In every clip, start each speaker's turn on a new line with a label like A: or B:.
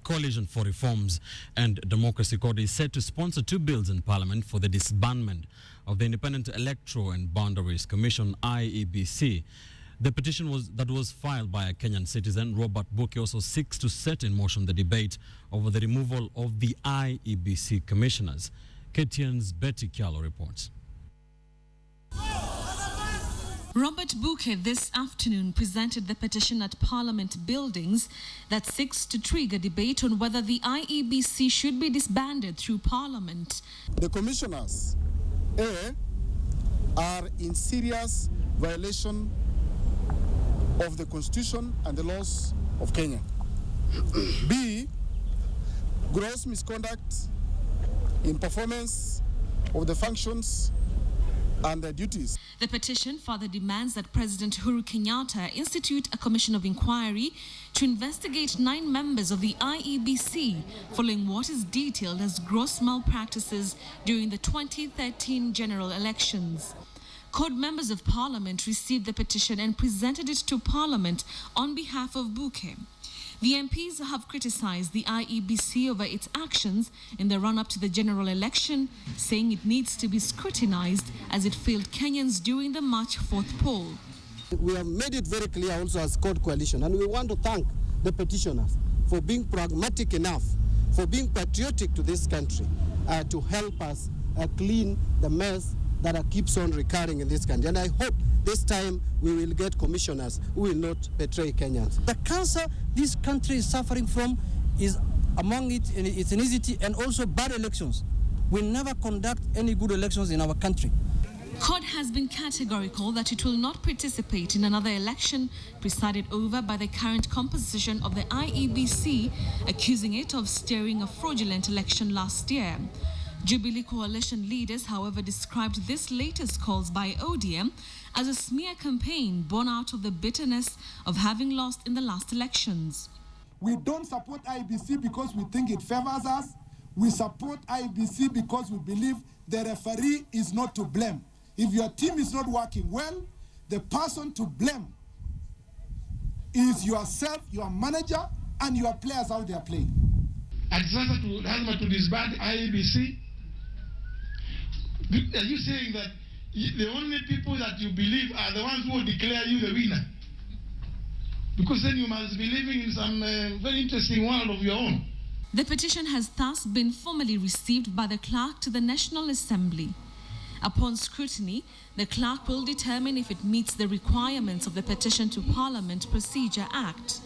A: Coalition for Reforms and Democracy Code is set to sponsor 2 bills in Parliament for the disbandment of the Independent Electoral and Boundaries Commission, IEBC. The petition that was filed by a Kenyan citizen, Robert Buki, also seeks to set in motion the debate over the removal of the IEBC commissioners. KTN's Betty Kialo reports.
B: Robert Buki this afternoon presented the petition at Parliament buildings that seeks to trigger debate on whether the IEBC should be disbanded through Parliament.
C: The commissioners, A, are in serious violation of the Constitution and the laws of Kenya. B, gross misconduct in performance of the functions and their duties.
B: The petition further demands that President Uhuru Kenyatta institute a commission of inquiry to investigate 9 members of the IEBC following what is detailed as gross malpractices during the 2013 general elections. CORD members of Parliament received the petition and presented it to Parliament on behalf of Buki. The MPs have criticized the IEBC over its actions in the run-up to the general election, saying it needs to be scrutinized as it failed Kenyans during the March 4th poll.
D: We have made it very clear also as CORD Coalition, and we want to thank the petitioners for being pragmatic enough, for being patriotic to this country, to help us clean the mess that keeps on recurring in this country. And I hope this time we will get commissioners who will not betray Kenyans.
E: The cancer this country is suffering from is among it its ethnicity and also bad elections. We never conduct any good elections in our country.
B: CORD has been categorical that it will not participate in another election presided over by the current composition of the IEBC, accusing it of steering a fraudulent election last year. Jubilee coalition leaders, however, described this latest calls by ODM as a smear campaign born out of the bitterness of having lost in the last elections.
F: We don't support IEBC because we think it favors us. We support IEBC because we believe the referee is not to blame. If your team is not working well, the person to blame is yourself, your manager, and your players out there playing.
G: At sasa lazima to disband IEBC. Are you saying that the only people that you believe are the ones who will declare you the winner? Because then you must be living in some very interesting world of your own.
B: The petition has thus been formally received by the clerk to the National Assembly. Upon scrutiny, the clerk will determine if it meets the requirements of the Petition to Parliament Procedure Act.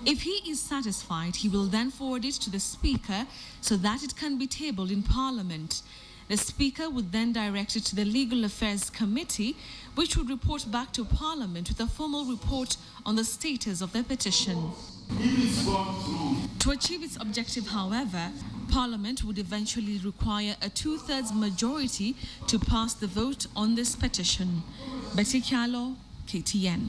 B: If he is satisfied, he will then forward it to the Speaker so that it can be tabled in Parliament. The Speaker would then direct it to the Legal Affairs Committee, which would report back to Parliament with a formal report on the status of the petition. To achieve its objective, however, Parliament would eventually require a 2/3 majority to pass the vote on this petition. Betty Kialo, KTN.